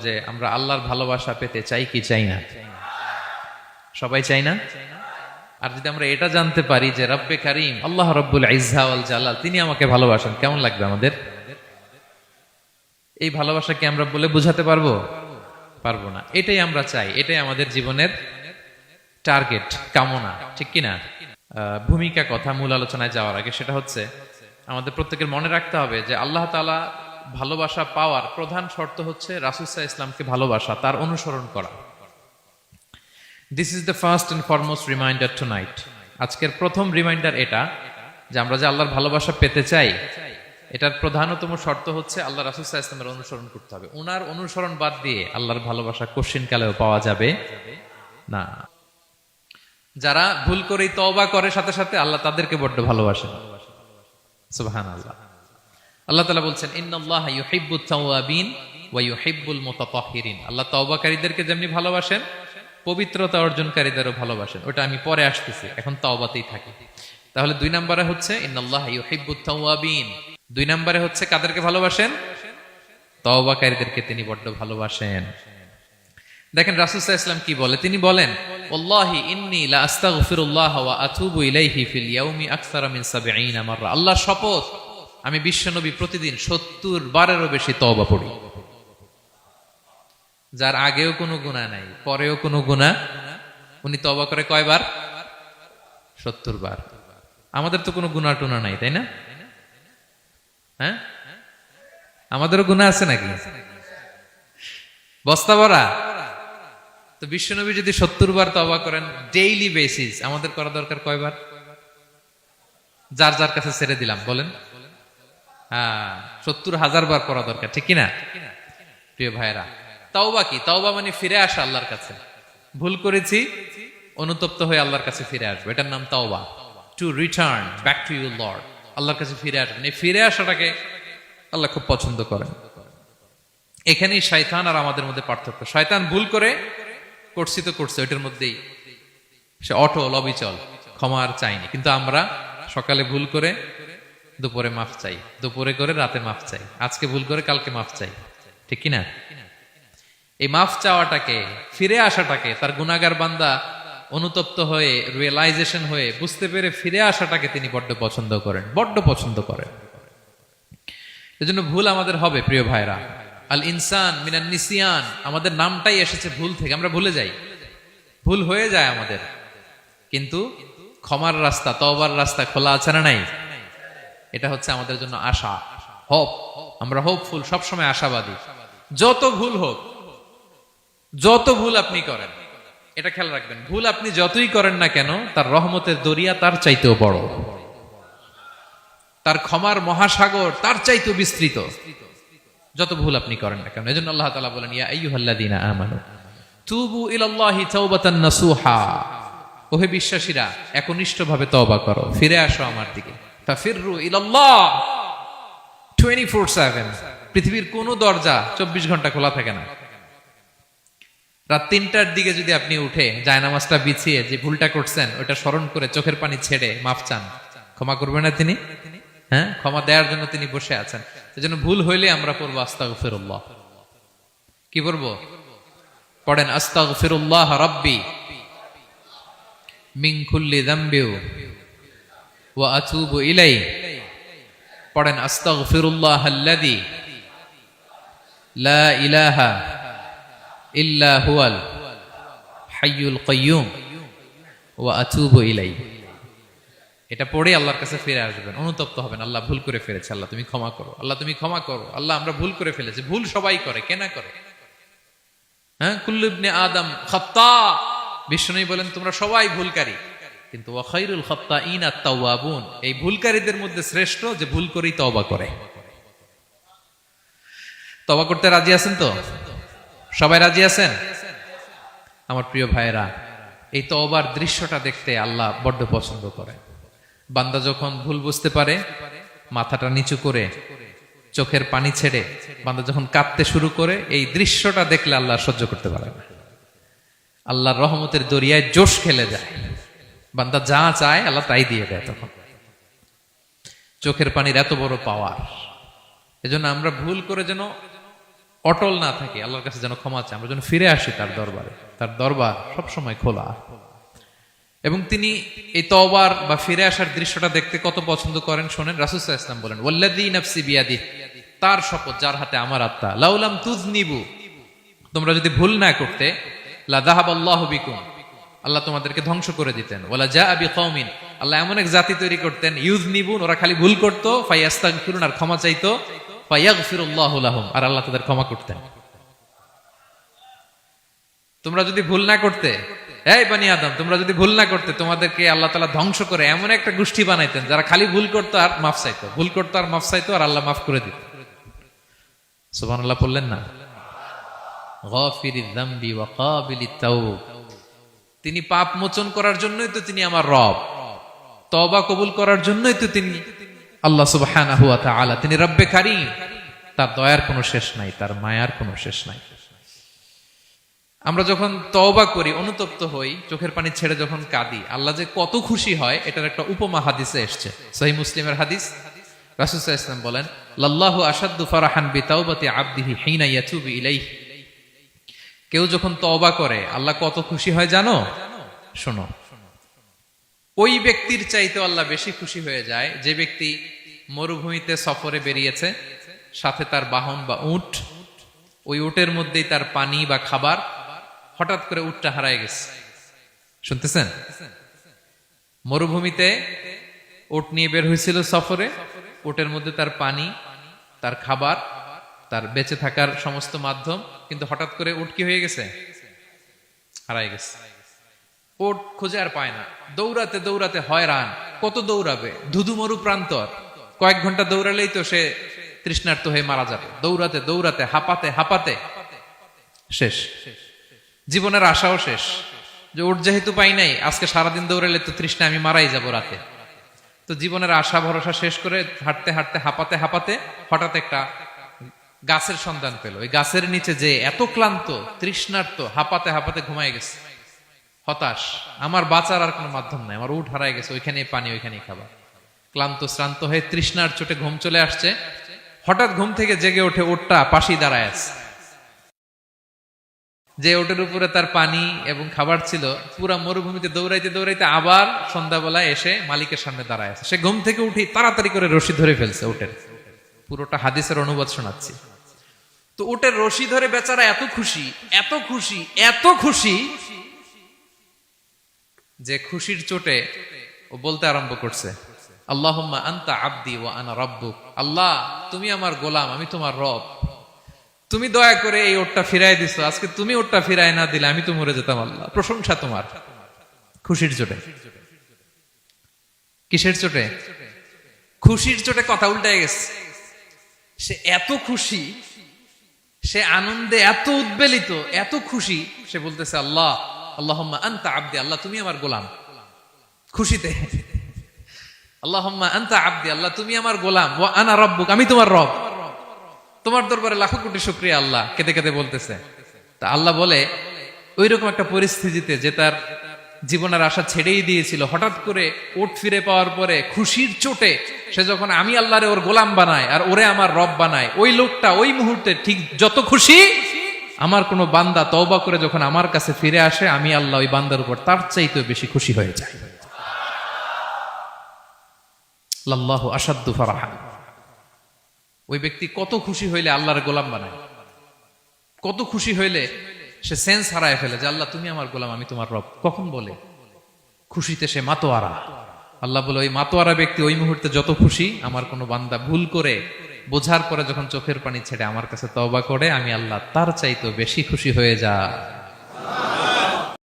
যে আমরা আল্লাহর ভালোবাসা পেতে চাই কি চাই না? সবাই চাই না? আর যদি আমরা এটা জানতে পারি যে রব্বে কারিম আল্লাহ রব্বুল ইজ্জা ওয়াল জালাল তিনি আমাকে ভালোবাসেন, কেমন লাগবে আমাদের? এই ভালোবাসা কি আমরা বলে বোঝাতে পারবো? পারবো না। এটাই আমরা চাই, এটাই আমাদের জীবনের টার্গেট, কামনা, ঠিক কিনা? ভূমিকা কথা মূল আলোচনায় যাওয়ার আগে সেটা হচ্ছে আমাদের প্রত্যেকের মনে রাখতে হবে যে আল্লাহ তাআলা ভালোবাসা পাওয়ার প্রধান শর্ত হচ্ছে রাসূল সাল্লাল্লাহু আলাইহি ওয়াসাল্লামকে ভালোবাসা, তার অনুসরণ করা। This is the first and foremost reminder tonight. আজকের প্রথম রিমাইন্ডার এটা যে আমরা যে আল্লাহর ভালোবাসা পেতে চাই, এটার প্রধানতম শর্ত হচ্ছে আল্লাহ রাসূল সাল্লাল্লাহু আলাইহি ওয়াসাল্লামের অনুসরণ করতে হবে। ওনার অনুসরণ বাদ দিয়ে আল্লাহর ভালোবাসা কোশ্চিনকালেও পাওয়া যাবে না। যারা ভুল করেই তওবা করে সাথে সাথে আল্লাহ তাদেরকে বড্ড ভালোবাসেন। সুবহানাল্লাহ। আল্লাহ তাআলা বলছেন ইন্নাল্লাহা ইউহিব্বুত তাওয়াবিন ওয়া ইউহিব্বুল মুতাতাহহিরিন। আল্লাহ তওবাকারীদেরকে যেমনি ভালোবাসেন, পবিত্রতা অর্জনকারীদেরও ভালোবাসেন। ওটা আমি পরে আসতেছি, এখন তওবাতেই থাকি। তাহলে 2 নম্বরে হচ্ছে ইন্নাল্লাহা ইউহিব্বুত তাওয়াবিন। 2 নম্বরে হচ্ছে কাদেরকে ভালোবাসেন? তওবাকারীদেরকে তিনি বড্ড ভালোবাসেন। দেখেন রাসূল সাল্লাল্লাহু আলাইহি ওয়াসাল্লাম কি বলে, তিনি বলেন ওয়াল্লাহি ইন্নী লা আস্তাগফিরুল্লাহ ওয়া আতুবু ইলাইহি ফিল ইয়াউমি আকসারা মিন 70 মাররা। আল্লাহর শপথ, আমি বিশ্বনবী প্রতিদিন 70 বারেরও বেশি তওবা পড়ি। যার আগেও কোনো গুনাহ নাই, পরেও কোনো গুনাহ, উনি তওবা করে কয়বার? 70 বার। আমাদের তো কোনো গুনাহ টুনা নাই, তাই না? হ্যাঁ, আমাদেরও গুনাহ আছে নাকি? বস্তা ভরা। তো বিশ্বনবী যদি 70 বার তওবা করেন ডেইলি বেসিস, আমাদের করা দরকার কয়বার? যার যার কাছে ছেড়ে দিলাম, বলেন। 70,000 বার করা দরকার, ঠিক কিনা? প্রিয় ভাইরা, তাওবা কি? তাওবা মানে ফিরে আসা আল্লাহর কাছে। ভুল করেছি, অনুতপ্ত হয়ে আল্লাহর কাছে ফিরে আসবো, এটার নাম তাওবা। To return back to your Lord, আল্লাহর কাছে ফিরে আসবেন। এই ফিরে আসাটাকে আল্লাহ খুব পছন্দ করেন। এখানেই শয়তান আর আমাদের মধ্যে পার্থক্য। শয়তান ভুল করে করছি তো করছে, ওইটার মধ্যেই সে অটল অবিচল, ক্ষমা আর চাইনি। কিন্তু আমরা সকালে ভুল করে দুপুরে মাফ চাই, দুপুরে করে রাতে মাফ চাই, আজকে ভুল করে কালকে মাফ চাই, ঠিক কিনা? এই মাফ চাওয়াটাকে, ফিরে আসাটাকে, তার গুনাহগার বান্দা অনুতপ্ত হয়ে, রিয়েলাইজেশন হয়ে, বুঝতে পেরে ফিরে আসাটাকে তিনি বড্ড পছন্দ করেন, বড্ড পছন্দ করেন। এজন্য ভুল আমাদের হবে প্রিয় ভাইরা। আল ইনসান মিনান নিসিয়ান, আমাদের নামটাই এসেছে ভুল থেকে। আমরা ভুলে যাই, ভুল হয়ে যায় আমাদের, কিন্তু ক্ষমার রাস্তা, তওবার রাস্তা খোলা আছে না নাই? এটা হচ্ছে আমাদের জন্য আশা, হোপ। আমরা হোপফুল, সবসময় আশাবাদী। যত ভুল হোক, যত ভুল আপনি করেন, এটা খেয়াল রাখবেন, ভুল আপনি যতই করেন না কেন, তার রহমতের দরিয়া তার চাইতেও বড়, তার ক্ষমার মহাসাগর তার চাইতেও বিস্তৃত, যত ভুল আপনি করেন না কেন। এজন্য আল্লাহ তাআলা বলেন ইয়া আইয়ুহাল্লাযীনা আমানু তুবু ইলাল্লাহি তাওবাতান নাসুহা। ওহে বিশ্বাসীরা, একনিষ্ঠভাবে তওবা করো, ফিরে আসো আমার দিকে। ফাফিররু ইলাল্লাহ 24/7। পৃথিবীর কোনো দরজা 24 ঘন্টা খোলা থাকে না। রাত 3টার দিকে যদি আপনি উঠে জায়নামাজটা বিছিয়ে যে ভুলটা করছেন ওটা স্মরণ করে চোখের পানি ছেড়ে মাফ চান, ক্ষমা করবেন না তিনি? হ্যাঁ, ক্ষমা দেওয়ার জন্য তিনি বসে আছেন। এজন্য ভুল হইলে আমরা পড়বো আস্তাগফিরুল্লাহ। কি পড়বো? পড়েন আস্তাগফিরুল্লাহ রাব্বি মিন কুল্লি যামবি ওয়া আতুবু ইলাইহি। পড়েন আস্তাগফিরুল্লাহাল্লাযী লা ইলাহা ইল্লা হুয়াল হাইয়ুল কাইয়্যুম ওয়া আতুবু ইলাইহি। এটা পড়ে আল্লাহর কাছে ফিরে আসবেন, অনুতপ্ত হবেন, আল্লাহ ভুল করে ফেলেছে, আল্লাহ তুমি ক্ষমা করো, আল্লাহ তুমি ক্ষমা করো, আল্লাহ আমরা ভুল করে ফেলেছি। ভুল সবাই করে, কে না করে? হ্যাঁ, কুল্লু ইবনে আদম খাত্তা। বিষ্ণু বলেন তোমরা সবাই ভুলকারী, কিন্তু ওয়া খায়রুল খাত্তাইনা আত-তাওয়াবুন। এই ভুলকারীদের মধ্যে শ্রেষ্ঠ যে ভুল করেই তওবা করে। তওবা করতে রাজি আছেন তো? সবাই রাজি আছেন? আমার প্রিয় ভাইয়েরা, এই তওবার দৃশ্যটা দেখতে আল্লাহ বড্ড পছন্দ করে। বান্দা যখন ভুল বুঝতে পারে, মাথাটা নিচু করে চোখের পানি ছেড়ে বান্দা যখন কাঁদতে শুরু করে, এই দৃশ্যটা দেখলে আল্লাহ সহ্য করতে পারে না। আল্লাহর রহমতের দরিয়ায় জোশ খেলে যায়, বান্দা যা চায় আল্লাহ তাই দিয়ে দেয়। তখন চোখের পানির এত বড় পাওয়ার। এজন্য আমরা ভুল করে যেন অটল না থাকি, আল্লাহর কাছে যেন ক্ষমা চাই, আমরা যেন ফিরে আসি তার দরবারে। তার দরবার সবসময় খোলা। এবং তিনি এই তওবার বা ফিরে আসার দৃশ্যটা দেখতে কত পছন্দ করেন শোনেন। রাসূল সাল্লাল্লাহু আলাইহি ওয়াসাল্লাম বলেন, ওয়াল্লাযী নাফসি বিয়াদিহি, তার শপথ যার হাতে আমার আত্মা, লাউলাম তুযনিবু, তোমরা যদি ভুল না করতে, লা যাহাবাল্লাহু বিকুম, আল্লাহ তোমাদেরকে ধ্বংস করে দিতেন। ওয়ালা জাআ বিকওমিন, আল্লাহ এমন এক জাতি তৈরি করতেন, ইউযনিবুন, ওরা খালি ভুল করত, ফায়াস্তাগফিরুন, আর ক্ষমা চাইতো, ফায়াগফিরুল্লাহু লাহুম, আর আল্লাহ তাদের ক্ষমা করতেন। তোমরা যদি ভুল না করতে, এই বনি আদম, তোমরা যদি ভুল না করতে, তোমাদেরকে আল্লাহ তাআলা ধ্বংস করে এমন একটা গোষ্ঠী বানাইতেন যারা খালি ভুল করতো আর মাফ চাইতো, ভুল করতো আর মাফ চাইতো, আর আল্লাহ মাফ করে দিত। সুবহানাল্লাহ বললেন না? গাফিরিয যামবি ওয়া কাবিলিত তাওব, তিনি পাপ মোচন করার জন্যই তো তিনি আমার রব, তওবা কবুল করার জন্যই তো তিনি আল্লাহ সুবহানাহু ওয়া তাআলা, তিনি রব্বে কারীম। তার দয়ার কোনো শেষ নাই, তার মায়ার কোনো শেষ নাই। আমরা যখন তওবা করি, অনুতপ্ত হই, চোখের পানি ছেড়ে যখন কাঁদি, আল্লাহ যে কত খুশি হয় এটার একটা উপমা হাদিসে এসেছে, সহিহ মুসলিমের হাদিস। রাসূল সাল্লাল্লাহু আলাইহি ওয়াসাল্লাম বলেন, লাল্লাহু আশাদ্দু ফারাহান বিতাওবাতি আবদিহি হিনা ইয়াতুবু ইলাইহি, কেউ যখন তওবা করে আল্লাহ কত খুশি হয় জানো? শোনো, ওই ব্যক্তির চাইতে আল্লাহ বেশি খুশি হয়ে যায় যে ব্যক্তি মরুভূমিতে সফরে বেরিয়েছে, সাথে তার বাহন বা উট, ওই উটের মধ্যেই তার পানি বা খাবার, হঠাৎ করে উটটা হারায় গেছে। শুনতেছেন? মরুভূমিতে উট নিয়ে বের হয়েছিল সফরে, উটের মধ্যে তার পানি, তার খাবার, তার বেঁচে থাকার সমস্ত মাধ্যম, কিন্তু হঠাৎ করে উট কি হয়ে গেছে? হারায় গেছে। উট খুঁজে আর পায় না, দৌড়াতে দৌড়াতে হয়রান। কত দৌড়াবে? ধুধু মরু প্রান্তর, কয়েক ঘন্টা দৌড়ালেই তো সে তৃষ্ণার্ত হয়ে মারা যাবে। দৌড়াতে দৌড়াতে হাঁপাতে হাঁপাতে শেষ, জীবনের আশাও শেষ, যে উট যেহেতু পাই নাই, আজকে সারাদিন দৌড়ালে তো তৃষ্ণা আমি মারাই যাব রাতে। তো জীবনের আশা ভরসা শেষ করে হাঁটতে হাঁটতে হাঁপাতে হাঁপাতে হঠাৎ একটা গাছের সন্ধান পেল। ওই গাছের নিচে যে এত ক্লান্ত, তৃষ্ণার্ত, হাঁপাতে হাঁপাতে ঘুমায় গেছে, হতাশ, আমার বাঁচার আর কোনো মাধ্যম নাই, আমার উট হারায় গেছে, ওইখানে পানি, ওইখানে খাবার। ক্লান্ত শ্রান্ত হয়ে তৃষ্ণার চোটে ঘুম চলে আসছে। হঠাৎ ঘুম থেকে জেগে ওঠে, উটটা পাশে দাঁড়ায় আছে। যে ওটের উপরে তার পানি এবং খাবার ছিল, পুরা মরুভূমিতে দৌড়াইতে দৌড়াইতে আবার সন্ধ্যাবেলায় এসে মালিকের সামনে দাঁড়ায় আছে। সে ঘুম থেকে উঠে তাড়াতাড়ি করে রশি ধরে ফেলছে উটের। পুরোটা হাদিসের অনুবাদ শোনাচ্ছি। তো উটের রশি ধরে বেচারা এত খুশি, এত খুশি, এত খুশি, যে খুশির চোটে ও বলতে আরম্ভ করছে, আল্লাহুম্মা আনতা আবদি ওয়া আনা রাব্বুক, আল্লাহ তুমি আমার গোলাম, আমি তোমার রব, তুমি দয়া করে এই ওটটা ফিরায় দিছো, আজকে তুমি ওটটা ফিরায় না দিলে আমি তো মরে যেতাম। আল্লাহ প্রশংসা তোমার। খুশির চোটে। কিসের চোটে? খুশির চোটে কথা উল্টায় গেছে। সে এত খুশি, সে আনন্দে এত উদ্বেলিত, এত খুশি, সে বলতেছে আল্লাহ, আল্লাহুম্মা আনতা আবদি, আল্লাহ তুমি আমার গোলাম। খুশিতে আল্লাহুম্মা আনতা আবদি, আল্লাহ তুমি আমার গোলাম, ওয়া আনা রাব্বুক, আমি তোমার রব, তোমার দরবারে লাখো কোটি শুকরিয়া। আল্লাহ কেঁদে কেঁদে বলতেছে। তা আল্লাহ বলে, ওইরকম একটা পরিস্থিতিতে যে তার জীবনের আশা ছেড়েই দিয়েছিল, হঠাৎ করে উট ফিরে পাওয়ার পরে খুশির চোটে সে যখন আমি আল্লাহরে ওর গোলাম বানায় আর ওরে আমার রব বানায়, ওই লোকটা ওই মুহূর্তে ঠিক যত খুশি, আমার কোনো বান্দা তওবা করে যখন আমার কাছে ফিরে আসে, আমি আল্লাহ ওই বান্দার উপর তার চাইতে বেশি খুশি হয়ে যায়। লাল্লাহু আশাদ্দু ফারাহান। ওই ব্যক্তি কত খুশি হইলে আল্লাহর গোলাম বানায়, কত খুশি হইলে সে সেন্স হারায় ফেলে যে আল্লাহ তুমি আমার গোলাম, আমি তোমার রব। কখন বলে? খুশিতে সে মাতোয়ারা। আল্লাহ বলে, ওই মাতোয়ারা ব্যক্তি ওই মুহূর্তে যত খুশি, আমার কোনো বান্দা ভুল করে বোঝার পরে যখন চোখের পানি ছেড়ে আমার কাছে তওবা করে, আমি আল্লাহ তার চাইতে বেশি খুশি হয়ে যায়।